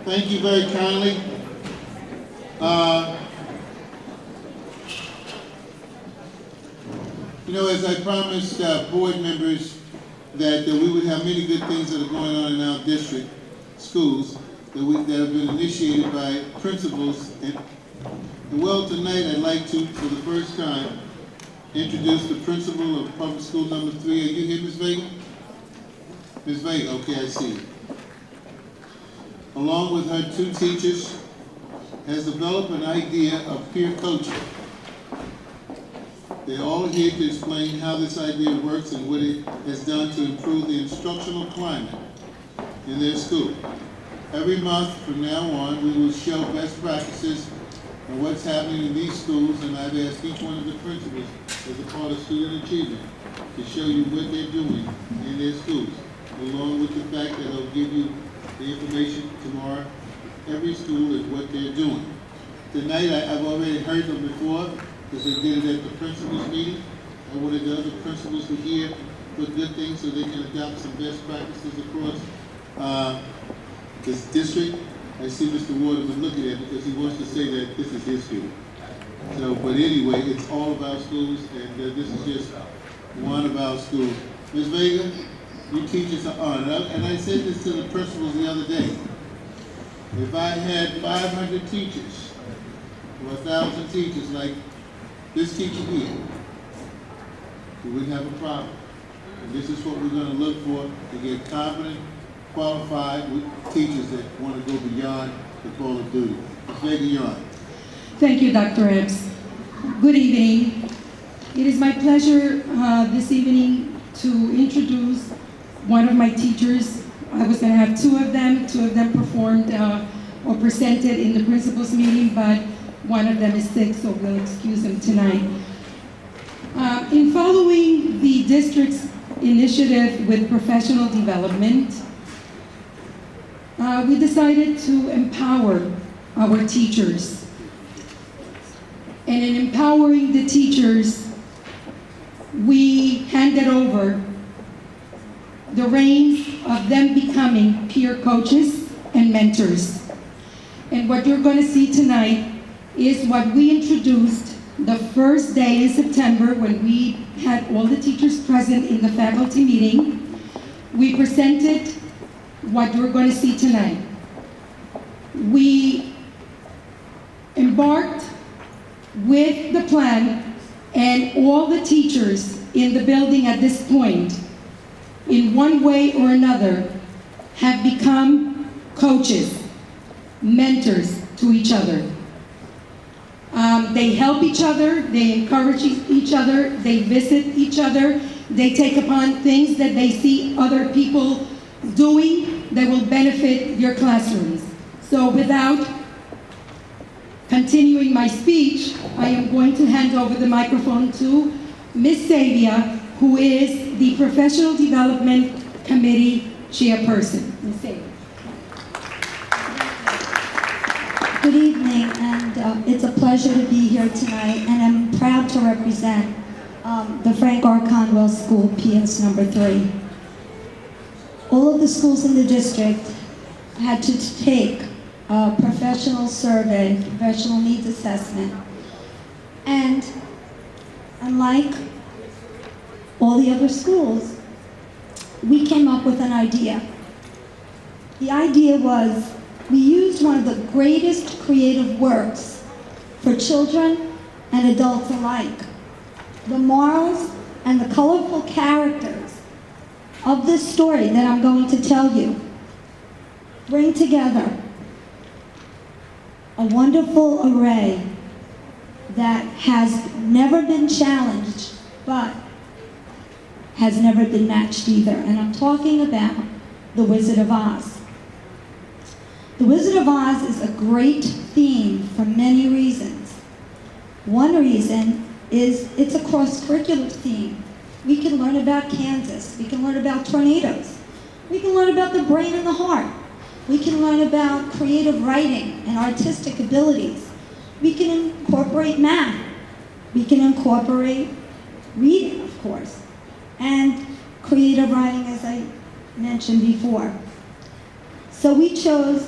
Thank you very kindly. As I promised board members that we would have many good things that are going on in our district schools that have been initiated by principals. And well, tonight I'd like to, for the first time, introduce the principal of public school number 3. Are you here, Ms. Vega? Ms. Vega, okay, I see you. Along with her 2 teachers, has developed an idea of peer coaching. They're all here to explain how this idea works and what it has done to improve the instructional climate in their school. Every month from now on, we will show best practices and what's happening in these schools, and I've asked each one of the principals as a part of student achievement to show you what they're doing in their schools, along with the fact that I'll give you the information tomorrow. Every school is what they're doing. Tonight, I've already heard them before, because they did it at the principals meeting. I wanted the other principals to hear good things so they can adopt some best practices across this district. I see Mr. Waterman looking at it because he wants to say that this is his school. So, but anyway, it's all of our schools, and this is just one of our schools. Ms. Vega, you teach us an honor. And I said this to the principals the other day. If I had 500 teachers, or 1,000 teachers like this teacher here, we wouldn't have a problem. And this is what we're going to look for, to get confident, qualified teachers that want to go beyond the call of duty. Ms. Vega, you're on. Thank you, Dr. Epps. Good evening. It is my pleasure this evening to introduce one of my teachers. I was going to have 2 of them. 2 of them performed or presented in the principals meeting, but one of them is sick, so we'll excuse him tonight. In following the district's initiative with professional development, we decided to empower our teachers. And in empowering the teachers, we handed over the reins of them becoming peer coaches and mentors. And what you're going to see tonight is what we introduced the first day in September when we had all the teachers present in the faculty meeting. We presented what you're going to see tonight. We embarked with the plan, and all the teachers in the building at this point, in one way or another, have become coaches, mentors to each other. They help each other, they encourage each other, they visit each other, they take upon things that they see other people doing that will benefit your classrooms. So without continuing my speech, I am going to hand over the microphone to Ms. Savia, who is the Professional Development Committee Chairperson. Ms. Savia. Good evening, and it's a pleasure to be here tonight, and I'm proud to represent the Frank R. Conwell School, PS number 3. All of the schools in the district had to take a professional survey, professional needs assessment, and unlike all the other schools, we came up with an idea. The idea was, we used one of the greatest creative works for children and adults alike. The morals and the colorful characters of this story that I'm going to tell you bring together a wonderful array that has never been challenged, but has never been matched either. And I'm talking about The Wizard of Oz. The Wizard of Oz is a great theme for many reasons. One reason is it's a cross-curricular theme. We can learn about Kansas. We can learn about tornadoes. We can learn about the brain and the heart. We can learn about creative writing and artistic abilities. We can incorporate math. We can incorporate reading, of course, and creative writing, as I mentioned before. So we chose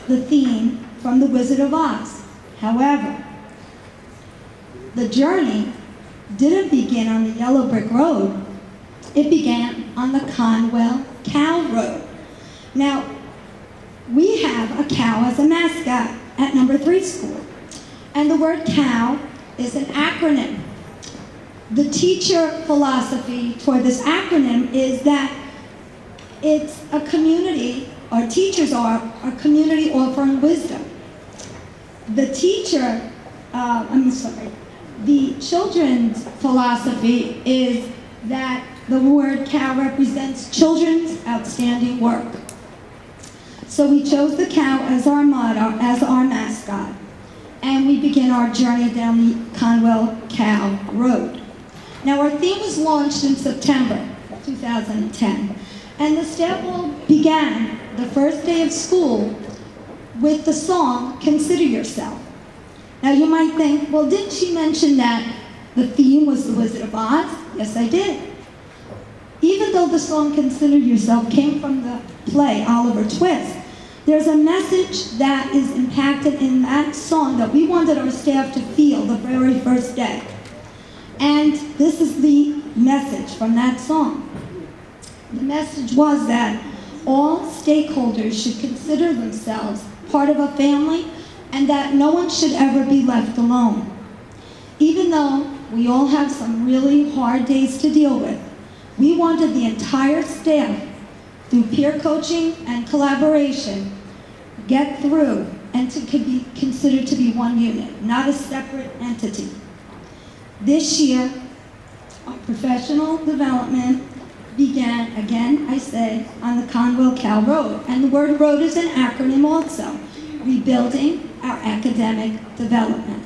the theme from The Wizard of Oz. However, the journey didn't begin on the yellow brick road. It began on the Conwell Cow Road. Now, we have a cow as a mascot at number 3 school. And the word cow is an acronym. The teacher philosophy for this acronym is that it's a community, our teachers are a community offering wisdom. The children's philosophy is that the word cow represents children's outstanding work. So we chose the cow as our motto, as our mascot, and we begin our journey down the Conwell Cow Road. Now our theme was launched in September 2010, and the staff all began the first day of school with the song, Consider Yourself. Now you might think, well, didn't she mention that the theme was The Wizard of Oz? Yes, I did. Even though the song Consider Yourself came from the play Oliver Twist, there's a message that is impacted in that song that we wanted our staff to feel the very first day. And this is the message from that song. The message was that all stakeholders should consider themselves part of a family and that no one should ever be left alone. Even though we all have some really hard days to deal with, we wanted the entire staff, through peer coaching and collaboration, get through and to be considered to be one unit, not a separate entity. This year, our professional development began, again, I say, on the Conwell Cow Road. And the word road is an acronym also, rebuilding our academic development.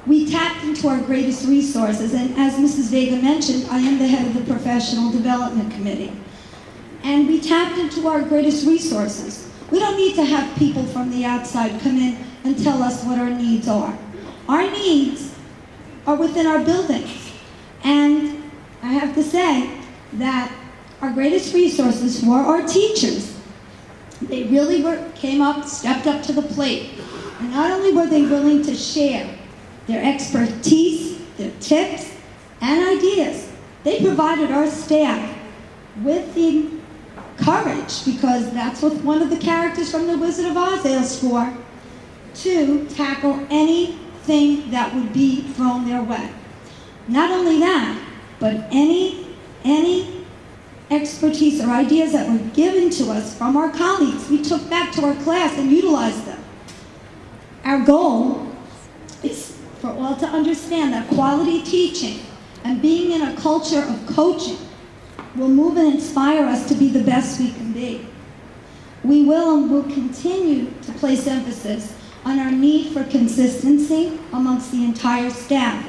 We tapped into our greatest resources, and as Mrs. Vega mentioned, I am the head of the Professional Development Committee. And we tapped into our greatest resources. We don't need to have people from the outside come in and tell us what our needs are. Our needs are within our buildings. And I have to say that our greatest resources were our teachers. They really stepped up to the plate. And not only were they willing to share their expertise, their tips, and ideas, they provided our staff with the courage, because that's what one of the characters from The Wizard of Oz asks for, to tackle anything that would be thrown their way. Not only that, but any expertise or ideas that were given to us from our colleagues, we took back to our class and utilized them. Our goal is for all to understand that quality teaching and being in a culture of coaching will move and inspire us to be the best we can be. We will and will continue to place emphasis on our need for consistency amongst the entire staff.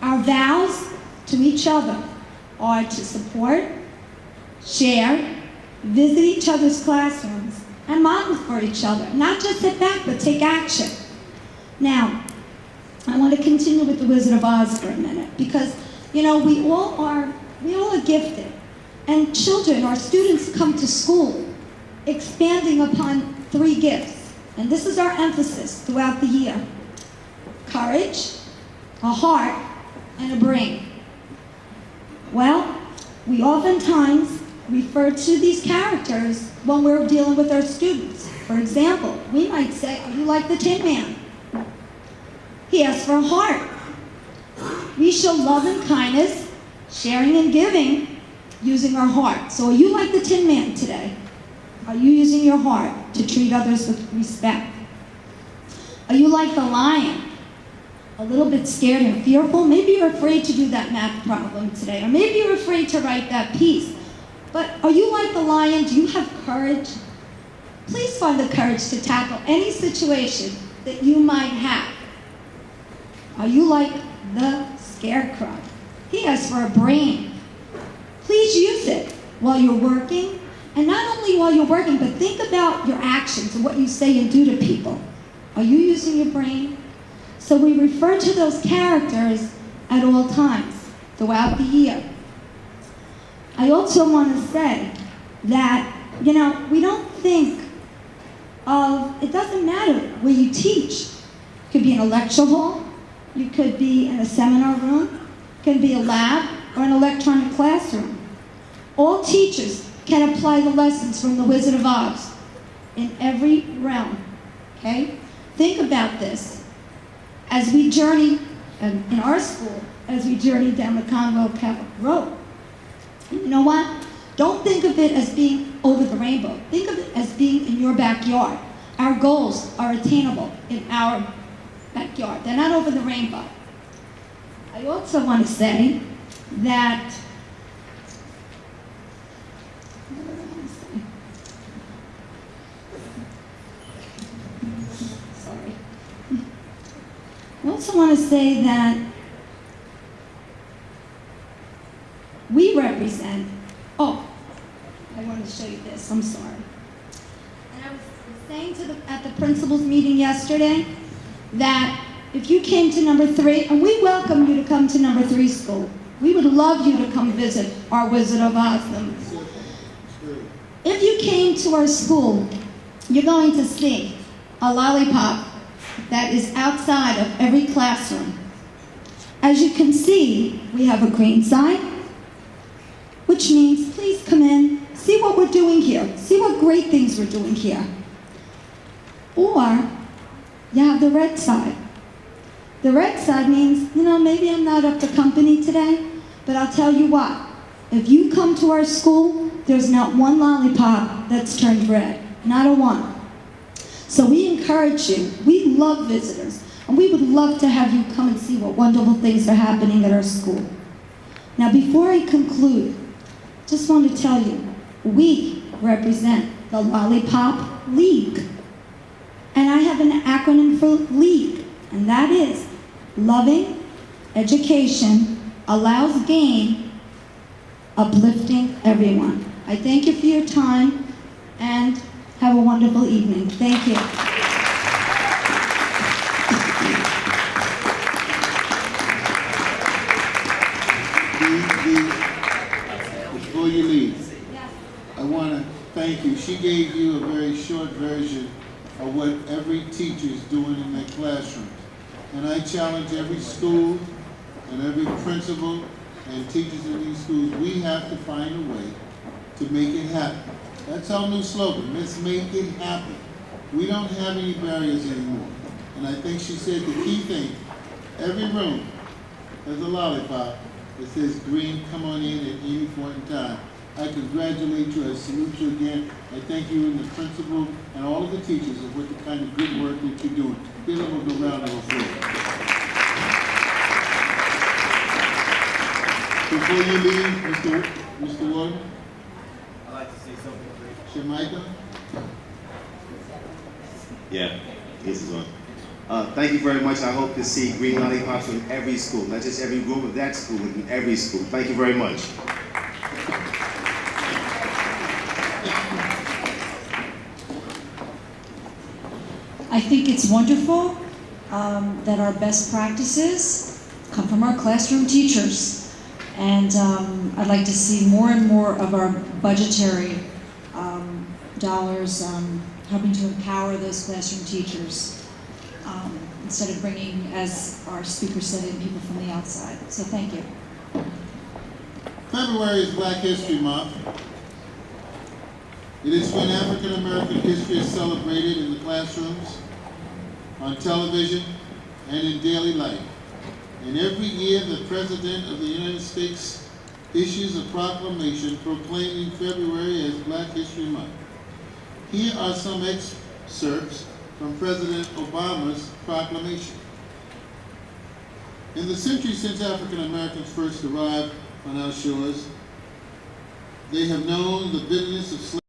Our vows to each other are to support, share, visit each other's classrooms, and model for each other. Not just sit back, but take action. Now, I want to continue with The Wizard of Oz for a minute, because, we all are gifted. And children, our students, come to school expanding upon 3 gifts. And this is our emphasis throughout the year: courage, a heart, and a brain. Well, we oftentimes refer to these characters when we're dealing with our students. For example, we might say, "Are you like the Tin Man?" He asks for a heart. We show love and kindness, sharing and giving, using our heart. So are you like the Tin Man today? Are you using your heart to treat others with respect? Are you like the lion? A little bit scared and fearful? Maybe you're afraid to do that math problem today, or maybe you're afraid to write that piece. But are you like the lion? Do you have courage? Please find the courage to tackle any situation that you might have. Are you like the scarecrow? He asks for a brain. Please use it while you're working, and not only while you're working, but think about your actions and what you say and do to people. Are you using your brain? So we refer to those characters at all times throughout the year. I also want to say that, we don't think of, it doesn't matter where you teach. You could be in a lecture hall, you could be in a seminar room, it could be a lab or an electronic classroom. All teachers can apply the lessons from the Wizard of Oz in every realm, okay? Think about this. As we journey, in our school, as we journey down the Conwell Catholic Road, you know what? Don't think of it as being over the rainbow. Think of it as being in your backyard. Our goals are attainable in our backyard. They're not over the rainbow. I also want to say that I also want to say that we represent, I wanted to show you this, I'm sorry. And I was saying at the principals meeting yesterday that if you came to number 3, and we welcome you to come to number 3 school. We would love you to come visit our Wizard of Oz. If you came to our school, you're going to see a lollipop that is outside of every classroom. As you can see, we have a green sign, which means please come in, see what we're doing here, see what great things we're doing here. Or you have the red side. The red side means, maybe I'm not up to company today, but I'll tell you what, if you come to our school, there's not one lollipop that's turned red, not a one. So we encourage you, we love visitors, and we would love to have you come and see what wonderful things are happening at our school. Now before I conclude, just want to tell you, we represent the Lollipop League. And I have an acronym for LEAGUE, and that is Loving Education Allows Gain, Uplifting Everyone. I thank you for your time, and have a wonderful evening. Thank you. Before you leave, I want to thank you. She gave you a very short version of what every teacher is doing in their classrooms. And I challenge every school and every principal and teachers in these schools, we have to find a way to make it happen. That's our new slogan, let's make it happen. We don't have any barriers anymore. And I think she said the key thing, every room has a lollipop that says green, come on in at any point in time. I congratulate you, I salute you again. I thank you and the principal and all of the teachers of what the kind of good work that you're doing. Give them a round of applause. Before you leave, Mr. Warden, I'd like to say something brief. Shemaika? Yeah, this is on. Thank you very much. I hope to see green lollipops in every school, not just every room of that school, but in every school. Thank you very much. I think it's wonderful that our best practices come from our classroom teachers. And I'd like to see more and more of our budgetary dollars helping to empower those classroom teachers instead of bringing, as our speaker said, in people from the outside. So thank you. February is Black History Month. It is when African American history is celebrated in the classrooms, on television, and in daily life. And every year, the President of the United States issues a proclamation proclaiming February as Black History Month. Here are some excerpts from President Obama's proclamation. In the century since African Americans first arrived on our shores, they have known the bitterness of slavery.